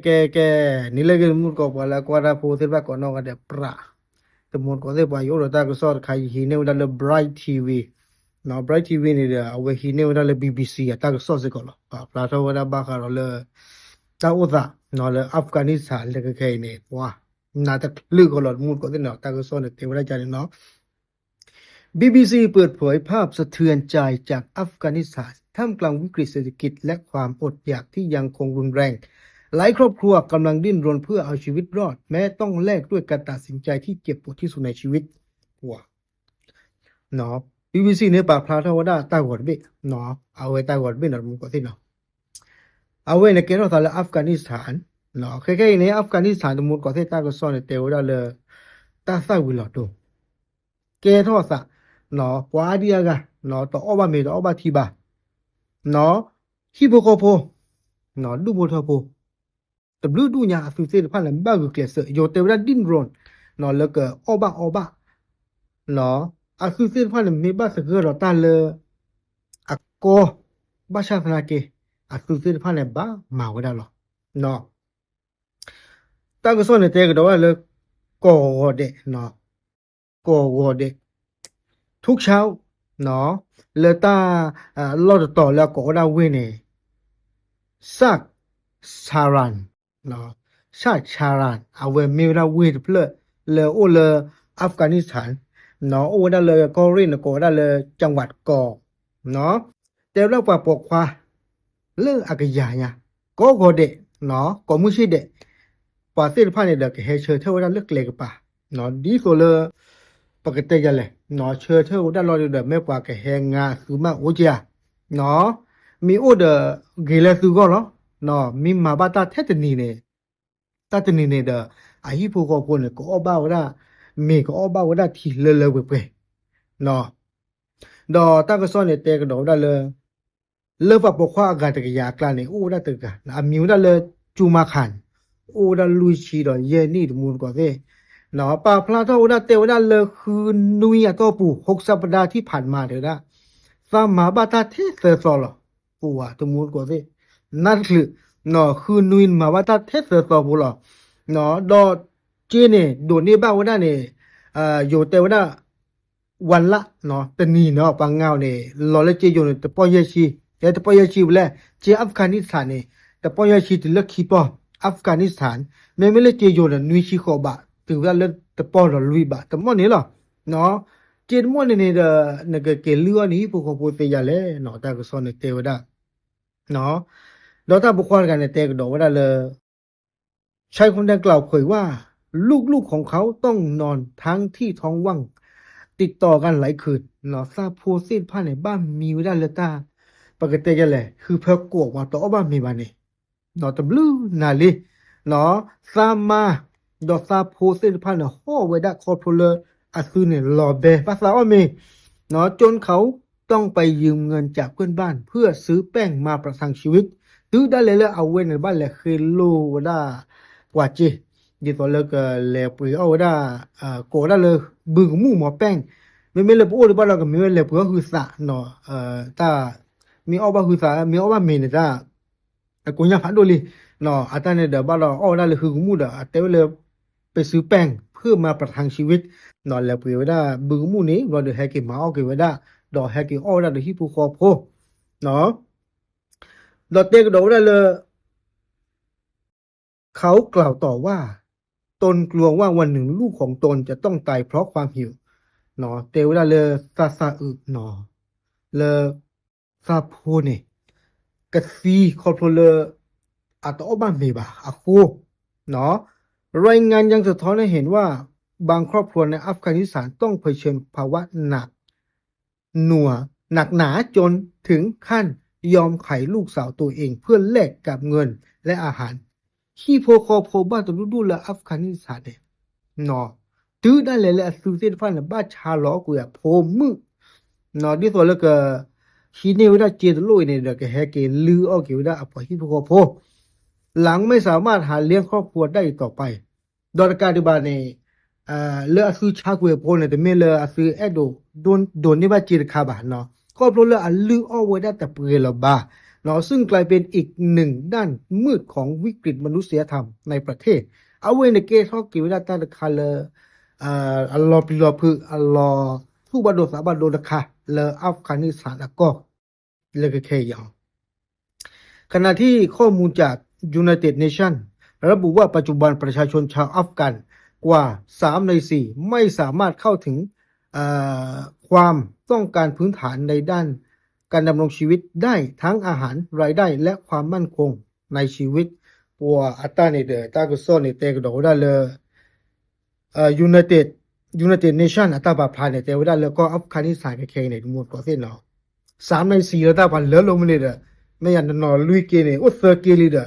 que ni le que mur ko pala kwara po te ba ko no ga de pra te mur ko te ba yo ro ta ko so khai hi ne da le bright tv no bright tv ni da awe hi ne da le bbc ta ko so se ko lo ba pla tho da ba ka ro le ta o da no le afghanistan le ke khai ne wa na ta lu ko lo mur ko te no ta ko so ne te wa ja ne no BBC เปิดเผยภาพสะเทือนใจจากอัฟกานิสถานท่ามกลางวิกฤตเศรษฐกิจและความอดอยากที่ยังคงรุนแรงหลายครอบครัวกำลังดิ้นรนเพื่อเอาชีวิตรอดแม้ต้องแลกด้วยการตัดสินใจที่เจ็บปวดที่สุดในชีวิตว้าเนาะ BBC เนี่ยปากพลาทว่าได้ตากอดเบเนาะเอาไว้ตากอดเบนมุกสิเนาะเอาไว้ในเกณฑ์เราทำอัฟกานิสถานเนาะแค่ๆในอัฟกานิสถานมุกสิตากอดซ้อนในเตวได้เลยตาใส่วิลล์ดูเกณฑ์ทอดซะเนาะกว่าเดียกันเนาะต่อออบาเมต่อออบาทีบาเนาะฮิโปโคโพเนาะดูโบทอโพแต่บลูดูเนี่ยฟิวเซอร์พันธุ์บ้ากุเกสโยเตวดาดินรอนเนาะแล้วก็ออบาเนาะอาฟิวเซอร์พันธุ์มีบ้าสกุลเราตาเลยอะโกบ้าชาธนาเกอาฟิวเซอร์พันธุ์บ้ามาวดาหรอเนาะตาก็ส่วนเนี่ยเตก็ว่าเลยก่อเดเนาะก่อเดทุกเช้าเนาะเลต้าลอดต่อแล้วก็ได้เวเนซักชารันเนาะซักชารันเอาไว้มีได้เวทเพลเลโอเลอัฟกานิสถานเนาะโอได้เลยกอรินก็ได้เลยจังหวัดกอเนาะแต่เราปะปกควาเลอากยาเนี่ยก็เดเนาะก็มุชิเดปาเสพาเนี่ยเด็กเฮเชอเท่าได้เล็กเล็กป่ะเนาะดีโซเลปกติจะเลยเนาะเชื่อเท่าได้รอเดือดไม่กว่าแกแหงงาคือมาโอเจียเนาะมีโอเดเกลคือก็เหรอเนาะมีมาบาตาเทตนีเนี่ยตาตนีเนี่ยเดอฮิโปโกโพเนี่ยก็อบาวดามีก็อบาวดาที่เลเวเปเนาะดอตาก็ซ้อนเนี่ยเตก็ดอได้เลยเลิฟปกว่าอากาศตะกยากลาเนี่ยโอ้ได้ตึกอะอามิวได้เลยจูมาขันโอ้ได้ลุยชีดอเยนี่มูลกว่าเด้เนาะปาพลาเท่าได้เตวได้เลยคือนุยอะก็ปู่6 สัปดาห์ที่ผ่านมาเด้อนะสามาบาตาเทเซซอลปู่อะตมูลกว่าเด้นั่นคือเนาะคือนุยมาบาตาเทเซซอปู่ล่ะเนาะดอเจเนี่ยโดนี่บ้าวได้เนี่ยอยู่เตวได้วันละเนาะตะนีเนาะปังเงาเนี่ยลอเลเจอยู่เนี่ยตะปอยชีแต่ตะปอยชีบ่แลเจอัฟกานิสถานเนี่ยตะปอยชีตะลักคีปออัฟกานิสถานแม่เลเจอยู่เนี่ยนุยชีขอบะถือว่าเล่นตะปอรลุยบะตะมอนี่หรอเนาะเจนมอนี่เนี่ยนกเกลือนี่พวกเขาพูดไปยาเลยเนาะตาก็สอนเตวดาเนาะแล้วถ้าบุคคลกันเนี่ยเตก็ดอกว่าได้เลยชายคนดังกล่าวเผยว่าลูกของเขาต้องนอนทั้งที่ท้องว่างติดต่อกันหลายคืนเนาะซาโพซินผ้าในบ้านมีไว้ได้เลยตาปกติจะแหละคือเพิ่งกวกว่าต่อบ้านมีบ้านนี่เนาะตะบลูนาลีเนาะซามาดอกซาโพซินผ้าเนี่ยห่อไว้ได้คอโทรเลอร์อาซูเนี่ยหล่อเบภาษาอ้อมีเนาะจนเขาต้องไปยืมเงินจากเพื่อนบ้านเพื่อซื้อแป้งมาประทังชีวิตซื้อได้เลยเอาไว้ในบ้านแหละคือโลได้กว่าจีดีต่อเลยก็แหละปุ๋ยเอาได้โกได้เลยบึงมู่หมอแป้งไม่เลยพูดบ้านเราก็มีเลยปุ๋ยก็คือสะเนาะถ้ามีอ้อบ้าคือสะมีอ้อบ้าเมนเนี่ยจ้ากูยังพันโดลีเนาะอาจารย์เนี่ยเดี๋ยวบ้านเราอ้อได้เลยคือมู่เด้อแต่ว่าเลยไปซื้อแป้งเพื่อมาประทังชีวิตนอนแล้วปุ๋ยว่าได้บึงมู่นี้เราเดี๋ยวให้กินมาเอากินไว้ได้ดอกให้กินอ้อได้เดี๋ยวที่ผู้คอโพเนาะดอกเต็กดอกได้เลยเขากล่าวต่อว่าตนกลัวว่าวันหนึ่งลูกของตนจะต้องตายเพราะความหิวเนาะเตวดาเลซาอึเนาะเลซาโพเนี่ยกะซีคอโทรเลอาตอบ้านเมบาอาโคเนาะรายงานยังสะท้อนให้เห็นว่าบางครอบครัวในอัฟกานิสถานต้องเผชิญภาวะหนักหนาจนถึงขั้นยอมขายลูกสาวตัวเองเพื่อแลกกับเงินและอาหารที่โพคอโพบ้านตัวดูแลอัฟกานิสถานเนี่ยเนาะตื้อได้เลยแหละสูเซนฟันบ้าชาล้อกูอย่าโพมึงเนาะที่ตัวแล้วก็ชีเนวได้เจตลุยเนี่ยเด็กแฮกเกลือออกเกี่ยวได้อภัยที่โพคอโพหลังไม่สามารถหาเลี้ยงครอบครัวได้ต่อไปโดยการที่บ้านเนี่ยเลอซื้อชากุยโพเนี่ยแต่ไม่เลอซื้อโดนนี่บ้าจีรคาบานเนาะก็เพราะเลอลือเอาไว้ได้แต่เปลือยละบ้า เนาะซึ่งกลายเป็นอีกหนึ่งด้านมืดของวิกฤตมนุษยธรรมในประเทศเอาไว้ในเกทอกกิวิลาตาคาเลอัลลอฮ์ปิลอพึอัลลอฮ์ทุบาโดสาบาโดนะคะเลอัฟกานิสถานแล้วก็เลกเคยองขณะที่ข้อมูลจาก United Nations ระบุว่าปัจจุบันประชาชนชาวอัฟกันกว่า3ใน4ไม่สามารถเข้าถึงเอ่อความต้องการพื้นฐานในด้านการดำรงชีวิตได้ทั้งอาหารรายได้และความมั่นคงในชีวิตปัวอัตตาเนเดตากซ้อนเนเตกดอกได้เลยUnited Nation อัตตาบาพลาเนเตวได้เลยก็อัฟกานิสถานเคในหมดก็เส้นเนาะ3ใน4แล้วตาพันเลลงมาเลยเด้อไม่ยันนอลุยเกเนอุสเกลีเด้อ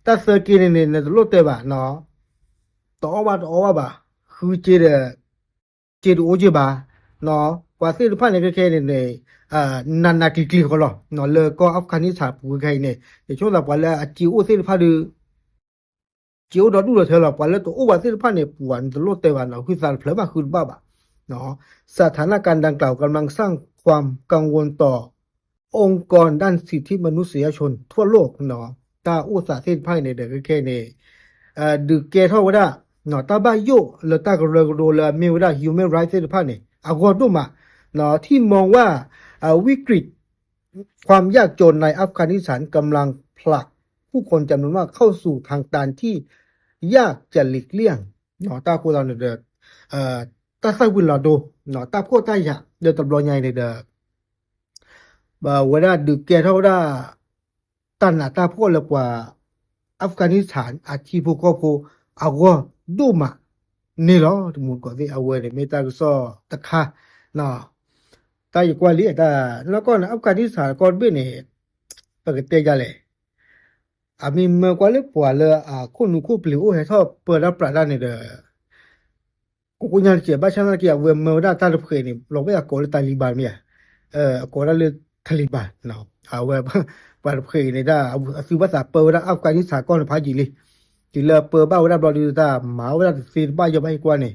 ตาเซเกเนเนโลเตบะเนาะต่อว่าคือเจดโอเจบาเนาะกว่าเส้นพันในเคเนี่ยนันนากิกลีก็หรอเนาะเลยก็อัฟกานิสถานปูไกเนี่ยเดี๋ยวช่วงหลังวันละจิโอเส้นพันดูจิโอดอดูเลยเธอหลังวันละตัวโอว่าเส้นพันเนี่ยปวนตลอดเตวันเนาะคือสารเพลมาคือบ้าบะเนาะสถานการณ์ดังกล่าวกำลังสร้างความกังวลต่อองค์กรด้านสิทธิมนุษยชนทั่วโลกเนาะตาอุตสาห์เส้นพันในเด็กแค่เนี่ยดูเกเท่าว่าเนาะตาบ้าโยเลตากรโดเลเมวดา human rights เส้นพันเนี่ยอากอดุมาเนาะที่มองว่าวิกฤตความยากจนในอัฟกานิสถานกำลังผลักผู้คนจำนวนมากเข้าสู่ทางตันที่ยากจะหลีกเลี่ยงเนาะตาพูดเราเนี่ยตาใส่วิลลาโดเนาะตาพูดตาอยากเดินตบลอยใหญ่เนี่ยเวลาดึกแกเท่าได้ตันหน้าตาพูดเลยกว่าอัฟกานิสถานอาชีพก็พูเอาก็ดูมานี่เหรอทุกคนก็ที่เอาไว้เนี่ยไม่ตาก็ซ้อตะค่ะเนาะตาอยู่กว่าเลี้ยตาแล้วก็อัฟกานิสถานก็เป็นเนี่ยปกติจะเลยอามีเมื่อกว่าเล็กกว่าเลยคนนู้นคนเปลี่ยวให้ชอบเปิดรับประทานเนี่ยกูยังเจ็บบ้าฉันนะเกี่ยวกับเมื่อได้ตาลุกเขยนี่เราไม่อยากโกรธตาลีบานเนี่ยโกรธเลยตาลีบานเนาะเอาไว้ปาลุกเขยนี่ได้คือภาษาเปิดได้อัฟกานิสถานก็พาจีเลยจีเลยเปิดบ้าได้บอลดีตาหมาได้ซีบ้าจะไม่กว่านี่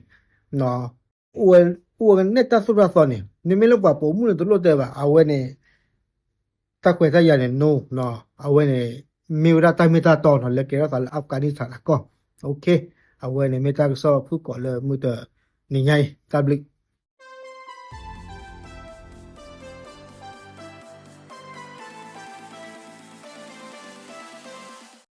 เนาะอ้วนเนี่ยตาสุดาสอนเนี่ยนี่ไม่รู้ว่าผมมุ่งตัวรถเดียวเอาไว้เนี่ยตาเขยตายาเนี่ยโนเนาะเอาไว้เนี่ยมีเวลาตายไม่ตาตอนเลยเกี่ยวกับอัฟกานิสถานก็โอเคเอาไว้เนี่ยไม่ตาก็สอบพูดก่อนเลยมือเตอ นี่ไงตาบลิก